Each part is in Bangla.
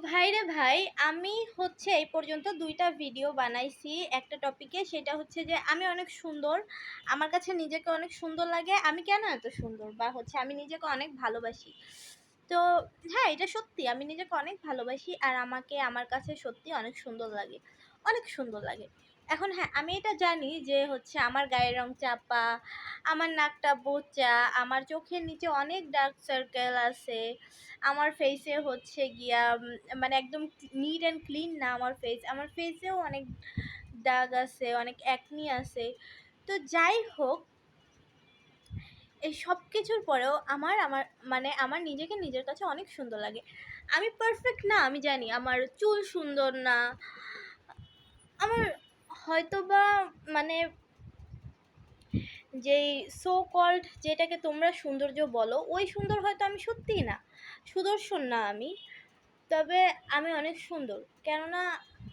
ভাইরে ভাই, আমি হচ্ছে এই পর্যন্ত ২ টা ভিডিও বানাইছি একটা টপিকে। সেটা হচ্ছে যে আমি অনেক সুন্দর। আমার কাছে নিজেকে অনেক সুন্দর লাগে। আমি কেন এত সুন্দর? বা হচ্ছে আমি নিজেকে অনেক ভালোবাসি। তো হ্যাঁ, এটা সত্যি। আমি নিজেকে অনেক ভালোবাসি আর আমাকে আমার কাছে সত্যি অনেক সুন্দর লাগে। অনেক সুন্দর লাগে। এখন হ্যাঁ, আমি এটা জানি যে হচ্ছে আমার গায়ের রং চাপা, আমার নাকটা বোঁচা, আমার চোখের নিচে অনেক ডার্ক সার্কেল আছে। আমার ফেসে হচ্ছে গিয়া মানে একদম নিট অ্যান্ড ক্লিন না আমার ফেস। আমার ফেসেও অনেক দাগ আছে, অনেক অ্যাকনি আছে। তো যাই হোক, এই সব কিছুর পরেও আমার নিজেকে নিজের কাছে অনেক সুন্দর লাগে। আমি পারফেক্ট না, আমি জানি। আমার চুল সুন্দর না। আমার হয়তোবা মানে যেই সো কল্ড যেটাকে তোমরা সৌন্দর্য বলো, ওই সুন্দর হয়তো আমি সত্যিই না। সুদর্শন না আমি। তবে আমি অনেক সুন্দর। কেননা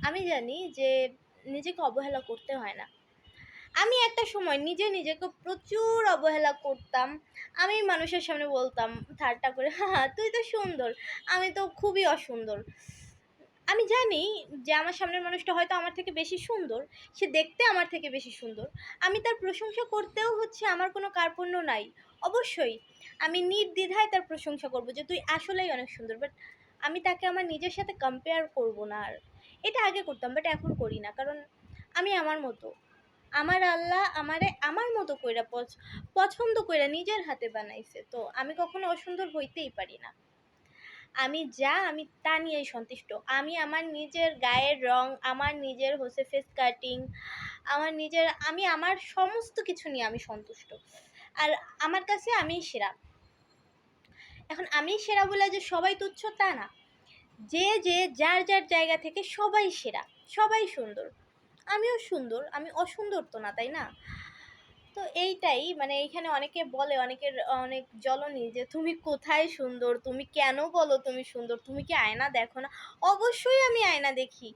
আমি জানি যে নিজেকে অবহেলা করতে হয় না। আমি একটা সময় নিজেকে প্রচুর অবহেলা করতাম। আমি মানুষের সামনে বলতাম ঠাট্টা করে, হা তুই তো সুন্দর, আমি তো খুবই অসুন্দর। আমি জানি যে আমার সামনের মানুষটা হয়তো আমার থেকে বেশি সুন্দর, সে দেখতে আমার থেকে বেশি সুন্দর। আমি তার প্রশংসা করতেও হচ্ছে আমার কোনো কার্পণ্য নাই। অবশ্যই আমি নির্দ্বিধায় তার প্রশংসা করব যে তুই আসলেই অনেক সুন্দর। বাট আমি তাকে আমার নিজের সাথে কম্পেয়ার করব না আর। এটা আগে করতাম, বাট এখন করি না। কারণ আমি আমার মতো। আমার আল্লাহ আমারে আমার মতো কইরা পছন্দ কইরা নিজের হাতে বানাইছে। তো আমি কখনো অসুন্দর হইতেই পারি না। আমি তা নিয়েই সন্তুষ্ট। আমি আমার নিজের গায়ের রং, আমার নিজের হচ্ছে ফেস কাটিং, আমি আমার সমস্ত কিছু নিয়ে আমি সন্তুষ্ট। আর আমার কাছে আমিই সেরা। এখন আমিই সেরা বলে যে সবাই তুচ্ছ তা না। যে যার জায়গা থেকে সবাই সেরা, সবাই সুন্দর। আমিও সুন্দর, আমি অসুন্দর তো না, তাই না? তো এইটাই মানে এইখানে অনেকে বলে, অনেকের অনেক জ্বলনি যে তুমি কোথায় সুন্দর, তুমি কেন বলো তুমি সুন্দর, তুমি কি আয়না দেখো না? অবশ্যই আমি আয়না দেখি।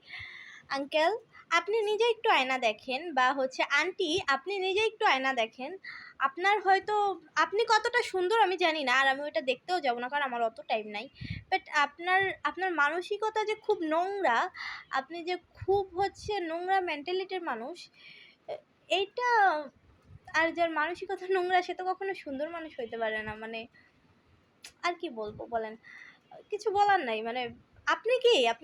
আঙ্কেল, আপনি নিজে একটু আয়না দেখেন, বা হচ্ছে আন্টি আপনি নিজে একটু আয়না দেখেন। আপনার হয়তো আপনি কতটা সুন্দর আমি জানি না, আর আমি ওইটা দেখতেও যাব না, কারণ আমার অত টাইম নাই। বাট আপনার মানসিকতা যে খুব নোংরা, আপনি যে খুব হচ্ছে নোংরা মেন্টালিটির মানুষ, এইটা, আর যার মানসিকতা নোংরা সে তো কখনো সুন্দর মানুষ হইতে পারে না। মানে আর কি বলবো বলেন? কিছু বলার নাই। মানে আপনি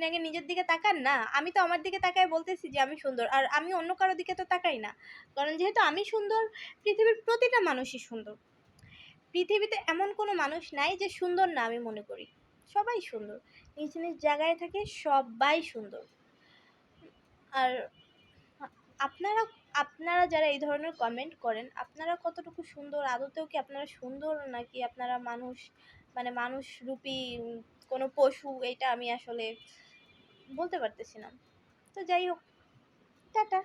আগে নিজের দিকে তাকান না। আমি তো আমার দিকে তাকায় বলতেছি যে আমি সুন্দর, আর আমি অন্য কারো দিকে তো তাকাই না। কারণ যেহেতু আমি সুন্দর, পৃথিবীর প্রতিটা মানুষই সুন্দর। পৃথিবীতে এমন কোনো মানুষ নাই যে সুন্দর না, আমি মনে করি সবাই সুন্দর। নিজ নিজ জায়গায় থাকে, সবাই সুন্দর। আর আপনারা আপনারা যারা এই ধরনের কমেন্ট করেন, আপনারা কতটুকু সুন্দর? আদতেও কি আপনারা সুন্দর, নাকি আপনারা মানুষ, মানে মানুষরূপী কোনো পশু? এটা আমি আসলে বলতে পারতেছি না। তো যাই হোক, টাটা।